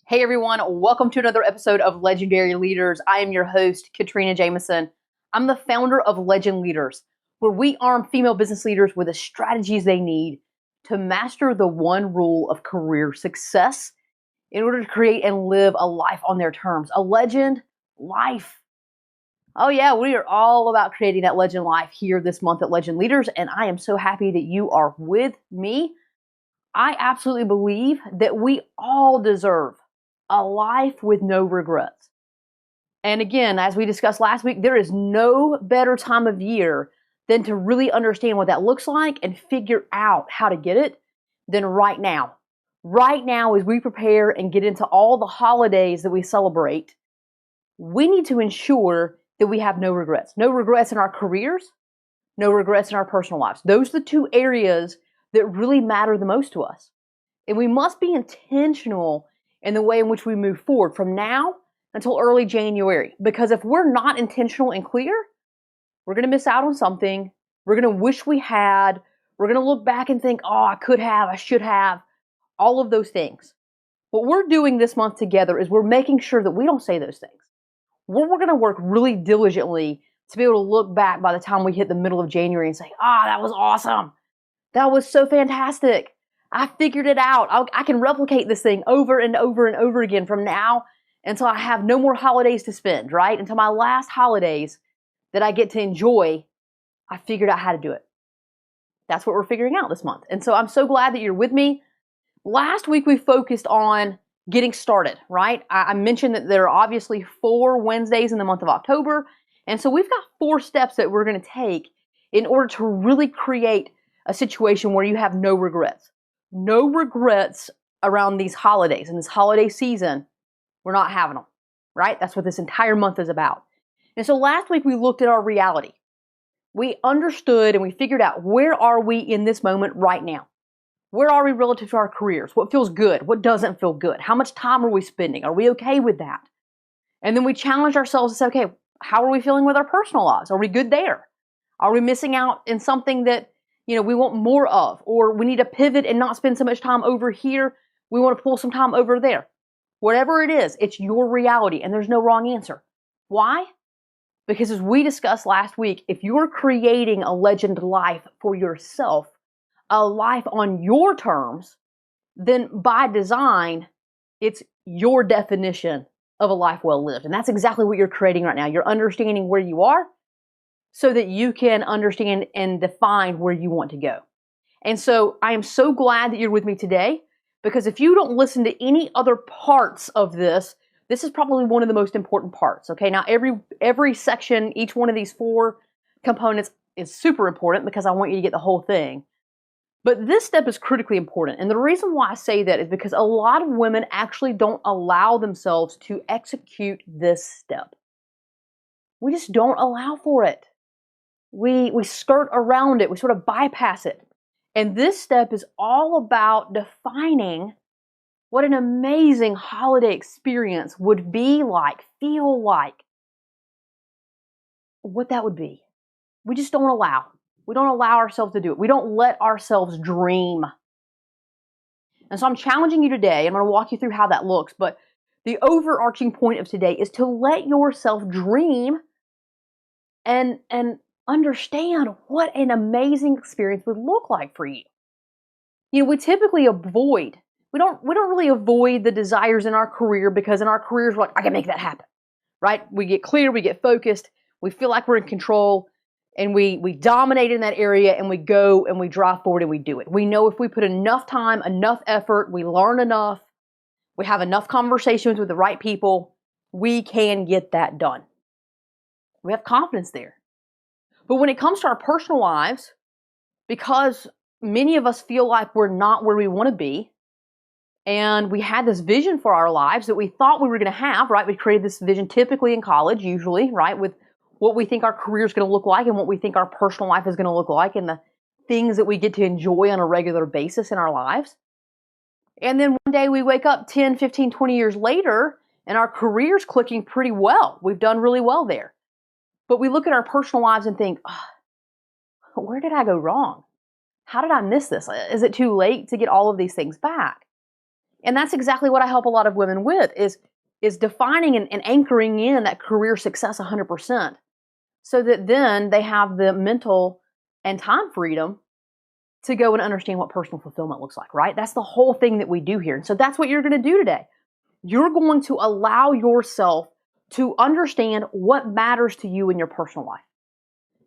Hey everyone, welcome to another episode of Legendary Leaders. I am your host, Katrina Jameson. I'm the founder of Legend Leaders, where we arm female business leaders with the strategies they need to master the one rule of career success in order to create and live a life on their terms, a legend life. Oh yeah, we are all about creating that legend life here this month at Legend Leaders, and I am so happy that you are with me. I absolutely believe that we all deserve a life with no regrets. And again, as we discussed last week, there is no better time of year than to really understand what that looks like and figure out how to get it than right now. Right now, as we prepare and get into all the holidays that we celebrate, we need to ensure that we have no regrets. No regrets in our careers, no regrets in our personal lives. Those are the two areas that really matter the most to us. And we must be intentional in the way in which we move forward from now until early January. Because if we're not intentional and clear, we're going to miss out on something. We're going to wish we had. We're going to look back and think, oh, I could have, I should have, all of those things. What we're doing this month together is we're making sure that we don't say those things. We're going to work really diligently to be able to look back by the time we hit the middle of January and say, that was awesome. That was so fantastic. I figured it out. I can replicate this thing over and over and over again from now until I have no more holidays to spend, right? Until my last holidays that I get to enjoy, I figured out how to do it. That's what we're figuring out this month. And so I'm so glad that you're with me. Last week we focused on getting started, right? I mentioned that there are obviously 4 Wednesdays in the month of October. And so we've got 4 steps that we're going to take in order to really create a situation where you have no regrets. No regrets around these holidays. In this holiday season, we're not having them, right? That's what this entire month is about. And so last week we looked at our reality. We understood and we figured out, where are we in this moment right now? Where are we relative to our careers? What feels good? What doesn't feel good? How much time are we spending? Are we okay with that? And then we challenged ourselves to say, okay, how are we feeling with our personal lives? Are we good there? Are we missing out in something that we want more of, or we need to pivot and not spend so much time over here. We want to pull some time over there. Whatever it is, it's your reality, and there's no wrong answer. Why? Because as we discussed last week, if you're creating a legend life for yourself, a life on your terms, then by design, it's your definition of a life well lived. And that's exactly what you're creating right now. You're understanding where you are, so that you can understand and define where you want to go. And so I am so glad that you're with me today, because if you don't listen to any other parts of this, this is probably one of the most important parts. Okay, now every section, each one of these 4 components is super important because I want you to get the whole thing. But this step is critically important. And the reason why I say that is because a lot of women actually don't allow themselves to execute this step. We just don't allow for it. We skirt around it. We sort of bypass it. And this step is all about defining what an amazing holiday experience would be like, feel like, what that would be. We just don't allow. We don't allow ourselves to do it. We don't let ourselves dream. And so I'm challenging you today. I'm going to walk you through how that looks. But the overarching point of today is to let yourself dream and understand what an amazing experience would look like for you. We typically avoid, we don't really avoid the desires in our career, because in our careers we're like, I can make that happen, right? We get clear, we get focused, we feel like we're in control, and we dominate in that area, and we go and we drive forward and we do it. We know if we put enough time, enough effort, we learn enough, we have enough conversations with the right people, we can get that done. We have confidence there. But when it comes to our personal lives, because many of us feel like we're not where we want to be, and we had this vision for our lives that we thought we were going to have, right? We created this vision typically in college, usually, right? With what we think our career is going to look like and what we think our personal life is going to look like and the things that we get to enjoy on a regular basis in our lives. And then one day we wake up 10, 15, 20 years later, and our career's clicking pretty well. We've done really well there. But we look at our personal lives and think, where did I go wrong? How did I miss this? Is it too late to get all of these things back? And that's exactly what I help a lot of women with is defining and anchoring in that career success 100%, so that then they have the mental and time freedom to go and understand what personal fulfillment looks like, right? That's the whole thing that we do here. And so that's what you're going to do today. You're going to allow yourself to understand what matters to you in your personal life.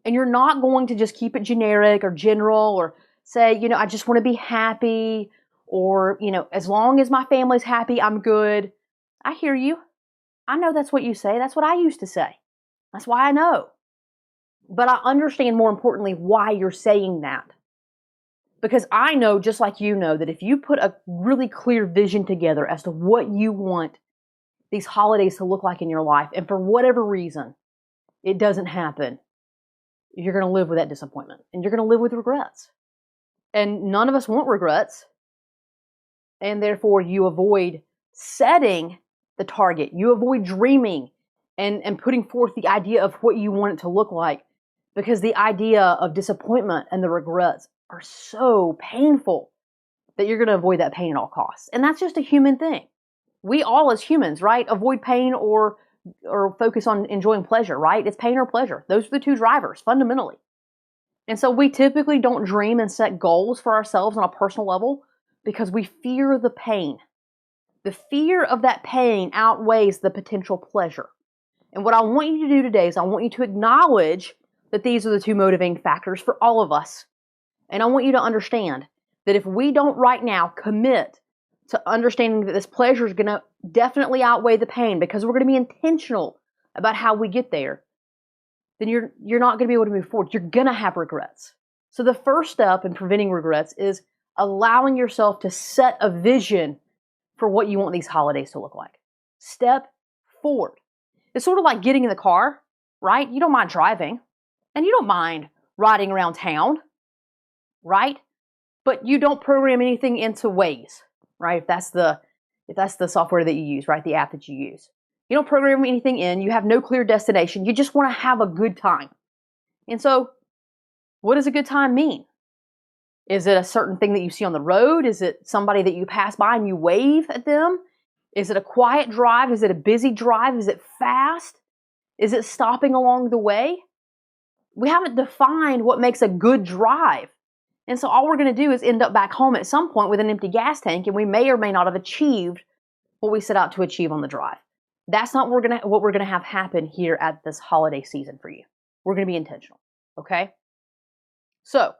And you're not going to just keep it generic or general or say, I just want to be happy, or, as long as my family's happy, I'm good. I hear you. I know that's what you say. That's what I used to say. That's why I know. But I understand, more importantly, why you're saying that. Because I know, just like you know, that if you put a really clear vision together as to what you want these holidays to look like in your life, and for whatever reason it doesn't happen, you're going to live with that disappointment, and you're going to live with regrets. And none of us want regrets. And therefore, you avoid setting the target. You avoid dreaming and putting forth the idea of what you want it to look like, because the idea of disappointment and the regrets are so painful that you're going to avoid that pain at all costs. And that's just a human thing. We all as humans, right, avoid pain or focus on enjoying pleasure, right? It's pain or pleasure. Those are the two drivers, fundamentally. And so we typically don't dream and set goals for ourselves on a personal level because we fear the pain. The fear of that pain outweighs the potential pleasure. And what I want you to do today is I want you to acknowledge that these are the two motivating factors for all of us. And I want you to understand that if we don't right now commit to understanding that this pleasure is going to definitely outweigh the pain, because we're going to be intentional about how we get there, then you're not going to be able to move forward. You're going to have regrets. So the first step in preventing regrets is allowing yourself to set a vision for what you want these holidays to look like. Step forward. It's sort of like getting in the car, right? You don't mind driving, and you don't mind riding around town, right? But you don't program anything into Waze, right? If that's the software that you use, right? The app that you use. You don't program anything in. You have no clear destination. You just want to have a good time. And so, what does a good time mean? Is it a certain thing that you see on the road? Is it somebody that you pass by and you wave at them? Is it a quiet drive? Is it a busy drive? Is it fast? Is it stopping along the way? We haven't defined what makes a good drive. And so all we're going to do is end up back home at some point with an empty gas tank, and we may or may not have achieved what we set out to achieve on the drive. That's not what we're going to have happen here at this holiday season for you. We're going to be intentional, okay? So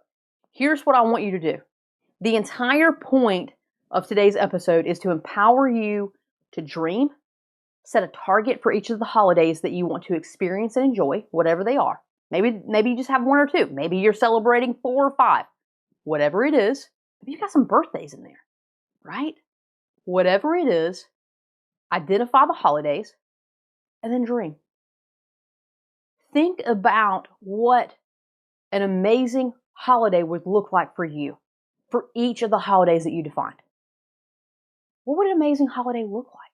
here's what I want you to do. The entire point of today's episode is to empower you to dream, set a target for each of the holidays that you want to experience and enjoy, whatever they are. Maybe you just have one or two. Maybe you're celebrating 4 or 5. Whatever it is, maybe you've got some birthdays in there, right? Whatever it is, identify the holidays and then dream. Think about what an amazing holiday would look like for you for each of the holidays that you defined. What would an amazing holiday look like?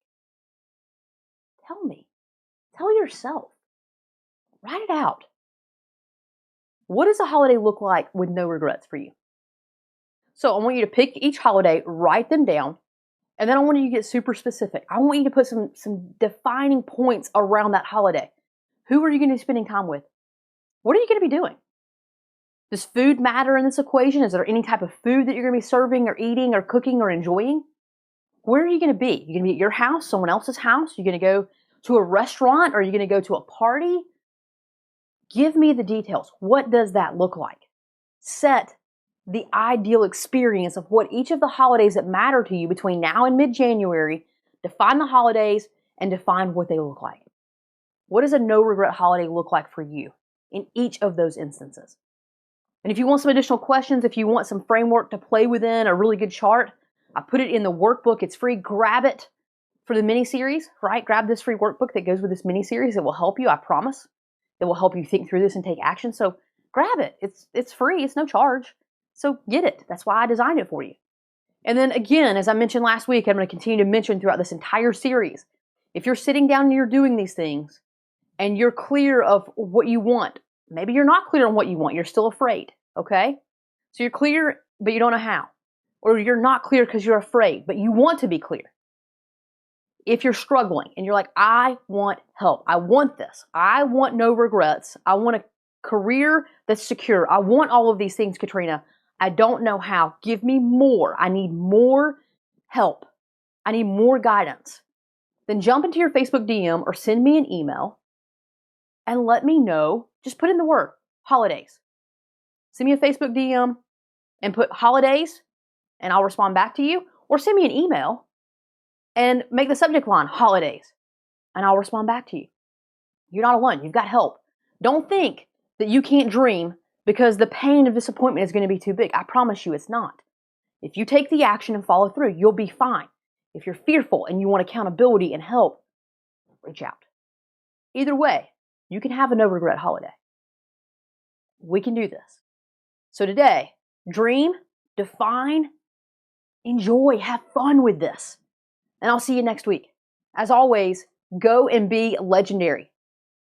Tell me. Tell yourself. Write it out. What does a holiday look like with no regrets for you? So I want you to pick each holiday, write them down, and then I want you to get super specific. I want you to put some defining points around that holiday. Who are you going to be spending time with? What are you going to be doing? Does food matter in this equation? Is there any type of food that you're going to be serving or eating or cooking or enjoying? Where are you going to be? You're going to be at your house, someone else's house? You're going to go to a restaurant, or are you going to go to a party? Give me the details. What does that look like? Set the ideal experience of what each of the holidays that matter to you between now and mid-January. Define the holidays and define what they look like. What does a no-regret holiday look like for you in each of those instances? And if you want some additional questions, if you want some framework to play within, a really good chart, I put it in the workbook. It's free. Grab it for the mini-series, right? Grab this free workbook that goes with this mini-series. It will help you, I promise. It will help you think through this and take action. So grab it. It's free. It's no charge. So get it. That's why I designed it for you. And then again, as I mentioned last week, I'm going to continue to mention throughout this entire series, if you're sitting down and you're doing these things and you're clear of what you want, maybe you're not clear on what you want, you're still afraid, okay? So you're clear, but you don't know how. or you're not clear because you're afraid, but you want to be clear. If you're struggling and you're like, I want help. I want this. I want no regrets. I want a career that's secure. I want all of these things, Katrina. I don't know how. Give me more. I need more help. I need more guidance. Then jump into your Facebook DM or send me an email and let me know. Just put in the word holidays. Send me a Facebook DM and put holidays and I'll respond back to you. Or send me an email and make the subject line holidays and I'll respond back to you. You're not alone. You've got help. Don't think that you can't dream because the pain of disappointment is going to be too big. I promise you it's not. If you take the action and follow through, you'll be fine. If you're fearful and you want accountability and help, reach out. Either way, you can have a no regret holiday. We can do this. So today, dream, define, enjoy, have fun with this. And I'll see you next week. As always, go and be legendary.